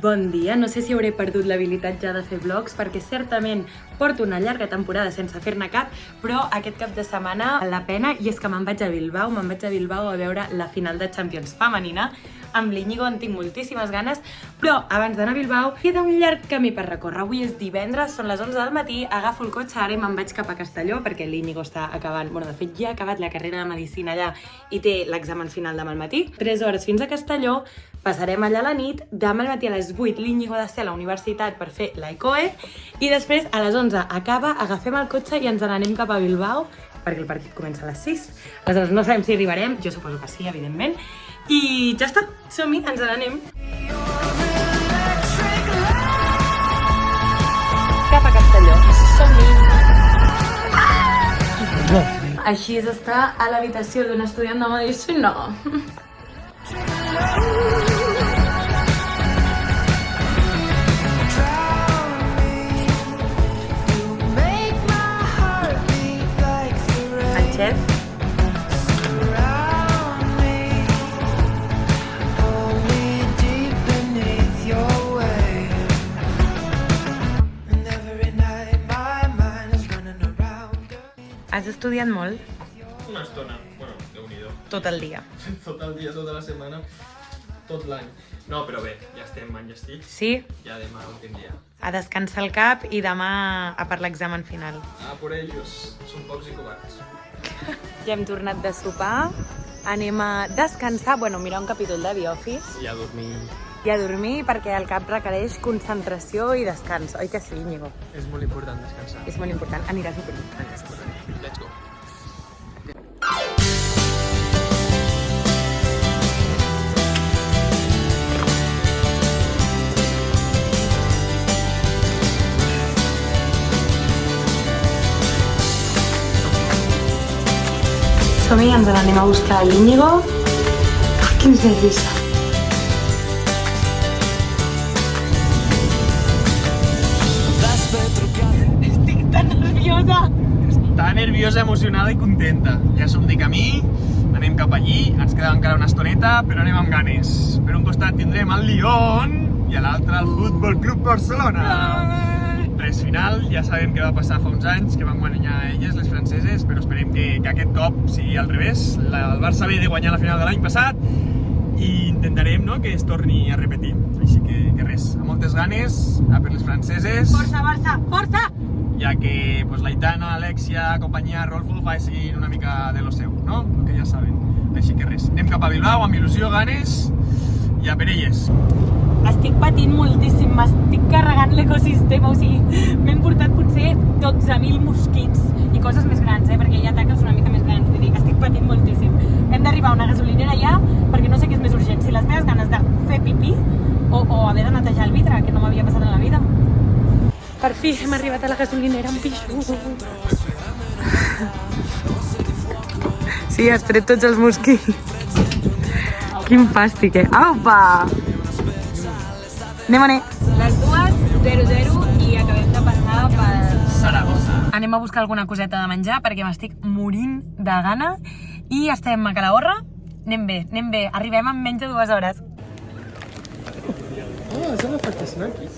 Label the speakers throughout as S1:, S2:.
S1: Bon dia, no sé si hauré perdut l'habilitat ja de fer vlogs perquè certament porto una llarga temporada sense fer-ne cap, però aquest cap de setmana val la pena i és que me'n vaig a Bilbao a veure la final de Champions femenina amb l'Iñigo, en tinc moltíssimes ganes, però abans d'anar a Bilbao queda un llarg camí per recórrer. Avui és divendres, són les 11 del matí, agafo el cotxe ara i me'n vaig cap a Castelló perquè l'Iñigo està acabant, de fet ja ha acabat la carrera de Medicina allà i té l'examen final demà al matí. 3 hores fins a Castelló, passarem allà a la nit, demà al matí a les 8 l'Iñigo ha de ser a la universitat per fer l'ECOE i després a les 11 acaba, agafem el cotxe i ens n'anem cap a Bilbao perquè el partit comença a les 6. Aleshores no sabem si arribarem, jo suposo que sí, evidentment. I ja està, som-hi, ens n'anem. Cap a Castelló, som-hi. Així és estar a l'habitació d'un estudiant de medicina. El xef. Has estudiat molt?
S2: Una estona, bueno, Déu-n'hi-do.
S1: Tot el dia.
S2: Tot el dia, tota la setmana, tot l'any. No, però bé, ja estem enllestits.
S1: Sí?
S2: Ja demà últim dia.
S1: A descansar el cap i demà a per l'examen final.
S2: Por ellos, són pocs i covards.
S1: Ja hem tornat de sopar, anem a descansar, mirar un capítol de The Office.
S2: I a dormir.
S1: I a dormir perquè el cap requereix concentració i descans, oi que sí, Íñigo?
S2: És molt important descansar.
S1: És molt important, aniràs a dormir.
S2: Let's go.
S1: Som-hi, ens n'anem a buscar l'Íñigo. Quins nervis. Estic tan nerviosa.
S2: Està nerviosa, emocionada i contenta. Ja som de camí, anem cap allí, ens queda encara una estoneta, però anem amb ganes. Per un costat tindrem el Lyon i a l'altre el Futbol Club Barcelona. Res final, ja sabem què va passar fa uns anys, que van guanyar elles, les franceses, però esperem que aquest cop sigui al revés. El Barça ve de guanyar la final de l'any passat i intentarem que es torni a repetir. Així que res, amb moltes ganes, a per les franceses.
S1: Força, Barça, força!
S2: Ja que l'Aitana, Alexia, companyia, Rolfo facin una mica de lo seu, no? El que ja saben. Així que res, anem cap a Bilbao amb il·lusió, ganes i a per elles.
S1: Estic patint moltíssim, m'estic carregant l'ecosistema, o sigui, m'hem portat potser 12.000 mosquits i coses més grans, perquè hi ha taques una mica més grans, vull dir, estic patint moltíssim. Hem d'arribar a una gasolinera ja, perquè no sé què és més urgent, si les meves ganes de fer pipí o haver de netejar el vidre, que no m'havia passat en la vida. Per fi hem arribat a la gasolinera amb pixo. Sí, has tret tots els mosquits. Quin fàstic, Aupa! Anem-ne. Les 2:00 i acabem de passar per
S2: Saragossa.
S1: Anem a buscar alguna coseta de menjar perquè m'estic morint de gana i estem a Calahorra. Anem bé. Arribem en menys de 2 hores.
S2: Has agafat snackies.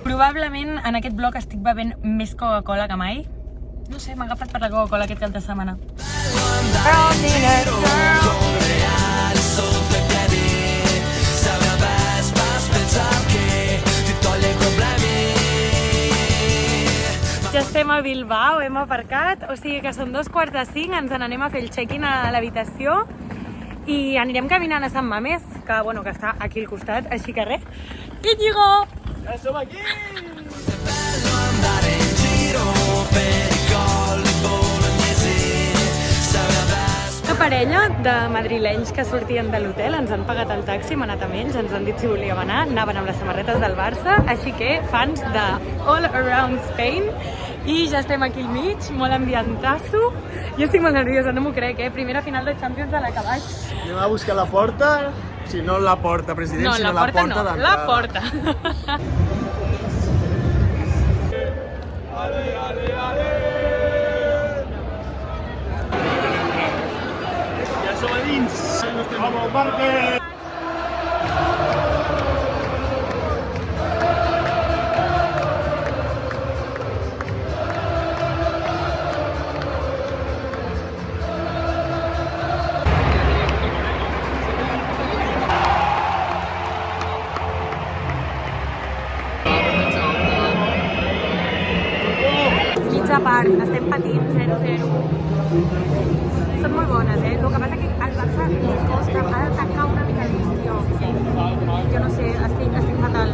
S1: Probablement en aquest vlog estic bevent més Coca-Cola que mai. No sé, m'ha agafat per la Coca-Cola aquest cap de setmana. Ja estem a Bilbao, hem aparcat, o sigui que són 5:15, ens n'anem a fer el check-in a l'habitació i anirem caminant a Sant Mamés, que està aquí al costat, així que res. Íñigo!
S2: Ja som aquí!
S1: Una parella de madrilenys que sortien de l'hotel, ens han pagat el taxi, hem anat amb ells, ens han dit si volíem anar, anaven amb les samarretes del Barça, així que fans de All Around Spain, i ja estem aquí al mig, molt ambientasso. Jo estic molt nerviosa, no m'ho crec, Primera final de Champions a la que vaig.
S2: Anem a buscar la porta, si no la porta, president, sinó la porta d'entrada.
S1: No, la porta.
S2: Ja som a dins! Vamos, Marque!
S1: de part, estem patint 0-0. Són molt bones, eh? El que passa que al Barça li costa, ha de tancar una mica més, tio. Jo no sé, estic fatal.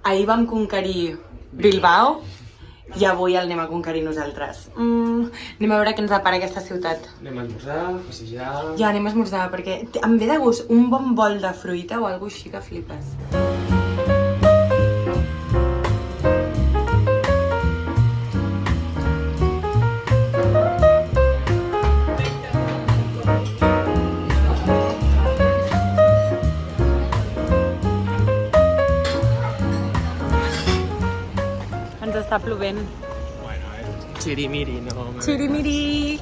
S1: Ahir vam conquerir Bilbao i avui el anem a conquerir nosaltres. Anem a veure què ens depara aquesta ciutat.
S2: Anem a esmorzar, passejar...
S1: Ja, anem a esmorzar, perquè em ve de gust un bon bol de fruita o alguna cosa així que flipes. Ens està plovent.
S2: Bueno, chirimiri, no...
S1: Chirimiri!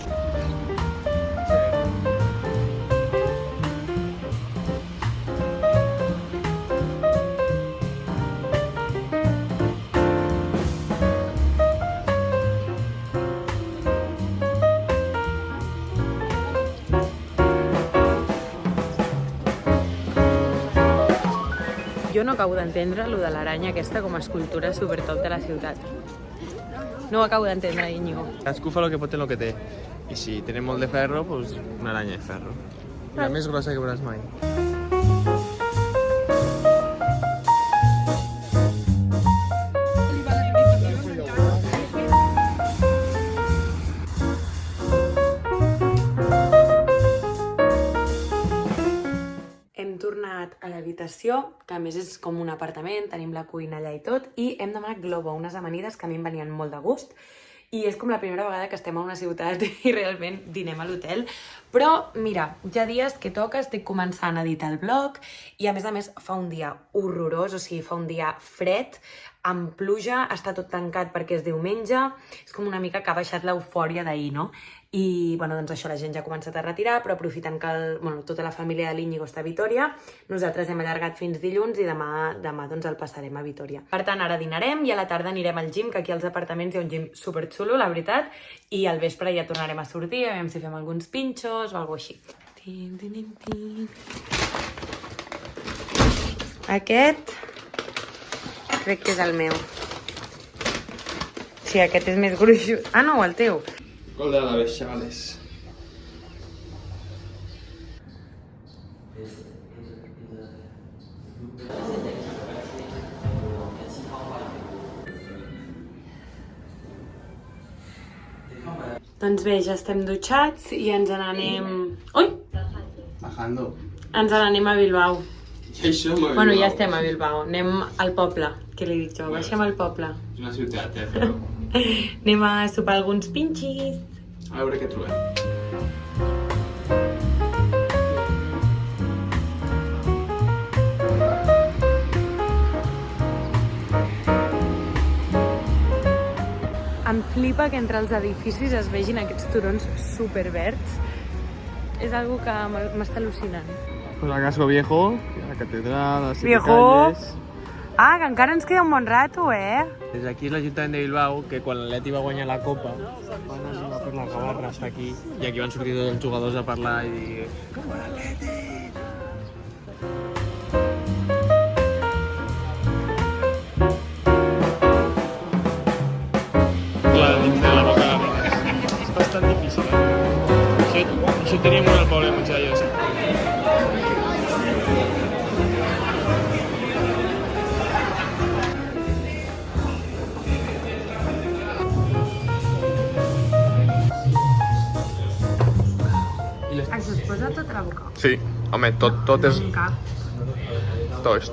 S1: Jo no acabo d'entendre lo de l'aranya aquesta com a escultura supertop de la ciutat. No ho acabo d'entendre, Íñigo.
S2: Cadascú fa el que pot en el que té. I si tenim molt de ferro, doncs una aranya de ferro. La més grossa que veuràs mai.
S1: Hem tornat a l'habitació, que a més és com un apartament, tenim la cuina allà i tot, i hem demanat Globo, unes amanides que a mi em venien molt de gust, i és com la primera vegada que estem a una ciutat i realment dinem a l'hotel. Però, mira, ja dies que toca, estic començant a editar el blog, i a més fa un dia horrorós, o sigui, fa un dia fred, amb pluja, està tot tancat perquè és diumenge, és com una mica que ha baixat l'eufòria d'ahir, no? I, bueno, doncs això, la gent ja ha començat a retirar, però aprofitant que tota la família de l'Íñigo està a Vitoria, nosaltres hem allargat fins dilluns i demà doncs el passarem a Vitoria. Per tant, ara dinarem i a la tarda anirem al gym, que aquí als apartaments hi ha un gym superxulo, la veritat, i al vespre ja tornarem a sortir, a veure si fem alguns pinxos o alguna cosa així. Tin, tin, tin, tin. Aquest crec que és el meu. Sí, aquest és més gruixut. Ah, no, el teu.
S2: Gol de l'Alavés, chavales.
S1: Doncs bé, ja estem dutxats i ens n'anem... Ui!
S2: Bajando.
S1: Ens n'anem a Bilbao.
S2: I això m'ha
S1: Bueno, ja estem a Bilbao. Anem al poble. Què li dic jo? Baixem al poble.
S2: És una ciutat, però...
S1: Anem a sopar alguns pinxis.
S2: A veure què trobem.
S1: Em flipa que entre els edificis es vegin aquests turons superverds. És algo que m'està al·lucinant.
S2: Pues a Casco Viejo, la catedral, las siete
S1: Viejo.
S2: calles...
S1: Ah, que encara ens queda un bon rato,
S2: Des d'aquí és l'Ajuntament de Bilbao, que quan l'Atleti va guanyar la Copa van arribar per la Gavarra, està aquí, i aquí van sortir tots els jugadors a parlar i dir com l'Atleti! Clar, dins de la boca és bastant difícil, Això teníem un al poble, menjar allò, sí.
S1: Això es posa tot a la boca.
S2: Sí, home, tot és...
S1: Un cap.
S2: Toast.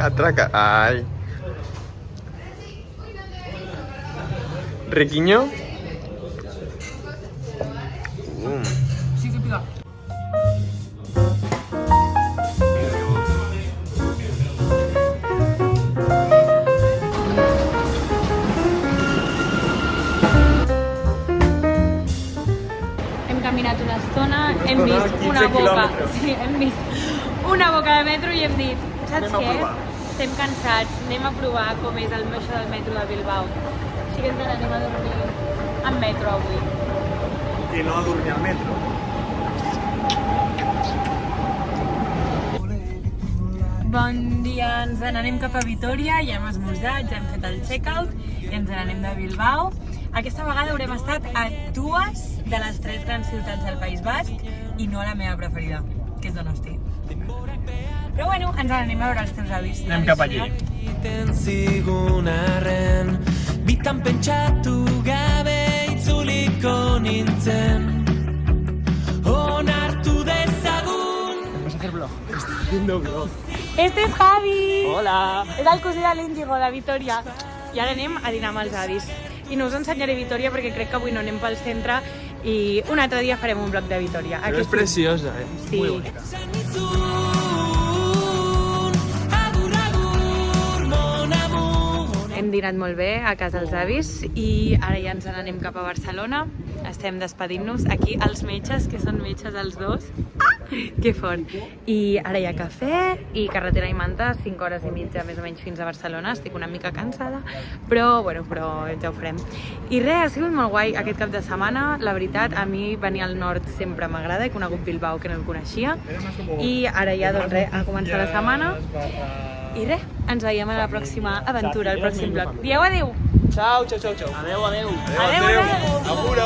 S2: Atraca. Ai. Riquiño.
S1: Sí que pica. Hem caminat una estona, hem vist una boca. Sí, hem vist una boca de metro i hem dit, saps què? Estem cansats, anem a provar com és el moixo del metro de Bilbao. Així que ens anem a dormir en metro avui.
S2: I no a dormir al metro.
S1: Bon dia, ens n'anem cap a Vitòria, ja hem esmorzat, ja hem fet el check-out i ens n'anem de Bilbao. Aquesta vegada haurem estat a 2 de les 3 grans ciutats del País Basc i no a la meva preferida, que és Donosti. Però bueno, ens n'anem a veure els teus avis.
S2: Anem cap allí.
S3: Bitan pentsatu gabe itzuliko nintzen onartu dezagun.
S2: Vas a hacer vlog. Estoy haciendo vlog.
S1: Este és Javi!
S2: Hola!
S1: És el cosí de l'Índigo, de Vitòria. I ara anem a dinar amb els avis. I no us ensenyaré Vitòria perquè crec que avui no anem pel centre i un altre dia farem un vlog de Vitòria.
S2: Però és preciosa,
S1: Sí.
S2: Muy bonita.
S1: Hem dinat molt bé a casa dels avis i ara ja ens n'anem cap a Barcelona. Estem despedint-nos. Aquí els metges, que són metges els dos. Ah! Que fort! I ara hi ha cafè i carretera i manta, 5 hores i mitja més o menys fins a Barcelona. Estic una mica cansada, però ja ho farem. I res, ha sigut molt guai aquest cap de setmana. La veritat, a mi venir al nord sempre m'agrada. He conegut Bilbao, que no el coneixia. I ara ja, doncs res, a començar la setmana. I res, ens veiem a la pròxima aventura, al pròxim vlog. Dieu adéu!
S2: Ciao, ciao, ciao, ciao. Adeu, adeu.
S1: Adéu, adéu!
S2: Augura.